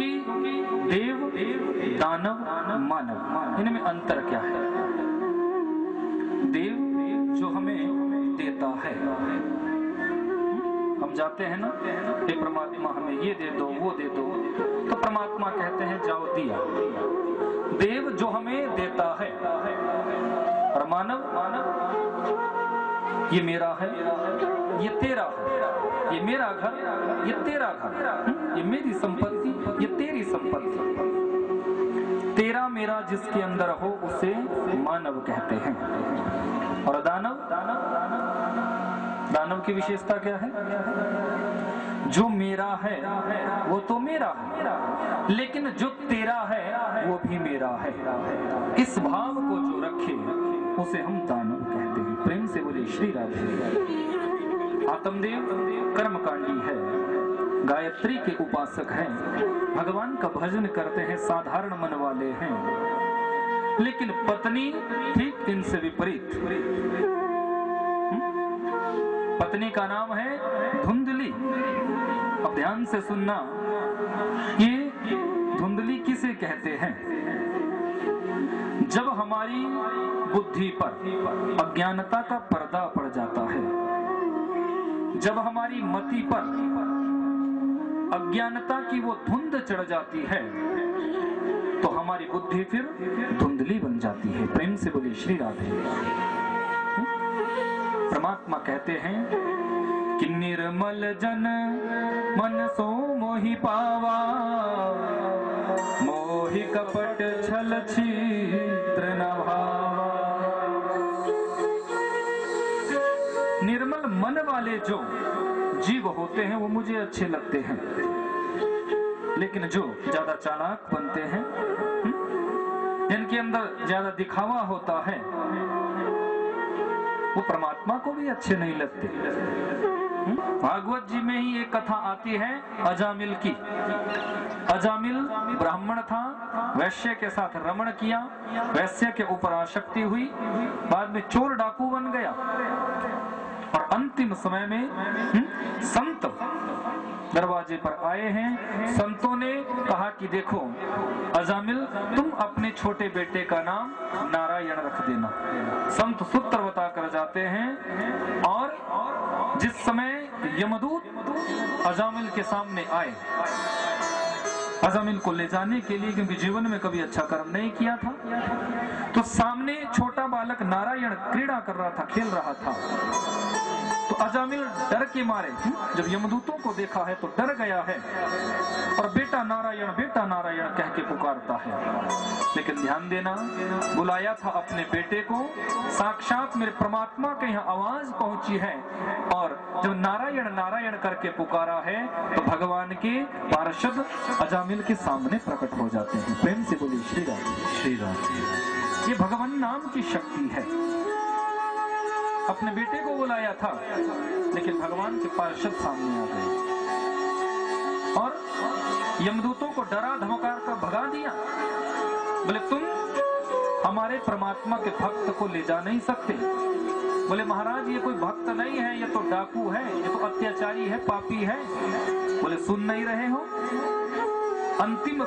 क्योंकि देव, दानव, मानव, इनमें अंतर क्या है? देव जो हमें देता है, हम जाते हैं ना, हे परमात्मा हमें ये दे दो, वो दे दो, तो परमात्मा कहते हैं जाओ दिया। देव जो हमें देता है, और मानव, ये मेरा है, ये तेरा है, ये मेरा घर, ये तेरा घर, ये मेरी संपत्ति, ये तेरी संपत्ति। तेरा मेरा जिसके अंदर हो उसे मानव कहते हैं। और दानव, दानव की विशेषता क्या है? जो मेरा है वो तो मेरा है, लेकिन जो तेरा है वो भी मेरा है। इस भाव को जो रखे उसे हम दानव कहते हैं। प्रेम से बोले श्री राधे। आत्मदेव कर्मकांडी है, गायत्री के उपासक हैं, भगवान का भजन करते हैं, साधारण मन वाले हैं, लेकिन पत्नी ठीक इनसे विपरीत। पत्नी का नाम है धुंधली। अब ध्यान से सुनना, ये धुंधली किसे कहते हैं? जब हमारी बुद्धि पर अज्ञानता का पर्दा पड़ जाता है, जब हमारी मति पर अज्ञानता की वो धुंध चढ़ जाती है, तो हमारी बुद्धि फिर धुंधली बन जाती है। प्रेम से बोलिए श्री राधे। परमात्मा कहते हैं कि निर्मल जन मन सो मोहि पावा, मोहि कपट छल छिद्र न भावा। निर्मल मन वाले जो जीव होते हैं वो मुझे अच्छे लगते हैं, लेकिन जो ज्यादा चालाक बनते हैं, जिनके अंदर ज्यादा दिखावा होता है, वो परमात्मा को भी अच्छे नहीं लगते। भागवत जी में ही एक कथा आती है अजामिल की। अजामिल ब्राह्मण था, वैश्य के साथ रमण किया, वैश्य के ऊपर आसक्ति हुई, बाद में चोर डाकू बन गया, और अंतिम समय में संत दरवाजे पर आए हैं। संतों ने कहा कि देखो अजामिल, तुम अपने छोटे बेटे का नाम नारायण रख देना। संत सूत्र बता कर जाते हैं, और जिस समय यमदूत अजामिल के सामने आए, अजामिल को ले जाने के लिए, क्योंकि जीवन में कभी अच्छा कर्म नहीं किया था, तो सामने छोटा बालक नारायण क्रीड़ा कर रहा था, खेल रहा था। तो अजामिल डर के मारे जब यमदूतों को देखा है तो डर गया है, और बेटा नारायण कह के पुकारता है। लेकिन ध्यान देना, बुलाया था अपने बेटे को, साक्षात मेरे परमात्मा के यहाँ आवाज पहुंची है, और जब नारायण नारायण करके पुकारा है तो भगवान के पार्षद अजामिल के सामने प्रकट हो जाते हैं। प्रेम से बोलिए श्री राधे, श्री राधे। ये भगवान नाम की शक्ति है। अपने बेटे को बुलाया था, लेकिन भगवान के पार्षद सामने आ गए, और यमदूतों को डरा धमका कर भगा दिया। बोले तुम हमारे परमात्मा के भक्त को ले जा नहीं सकते। बोले महाराज ये कोई भक्त नहीं है, ये तो डाकू है, ये तो अत्याचारी है, पापी है। बोले सुन नहीं रहे हो? अंतिम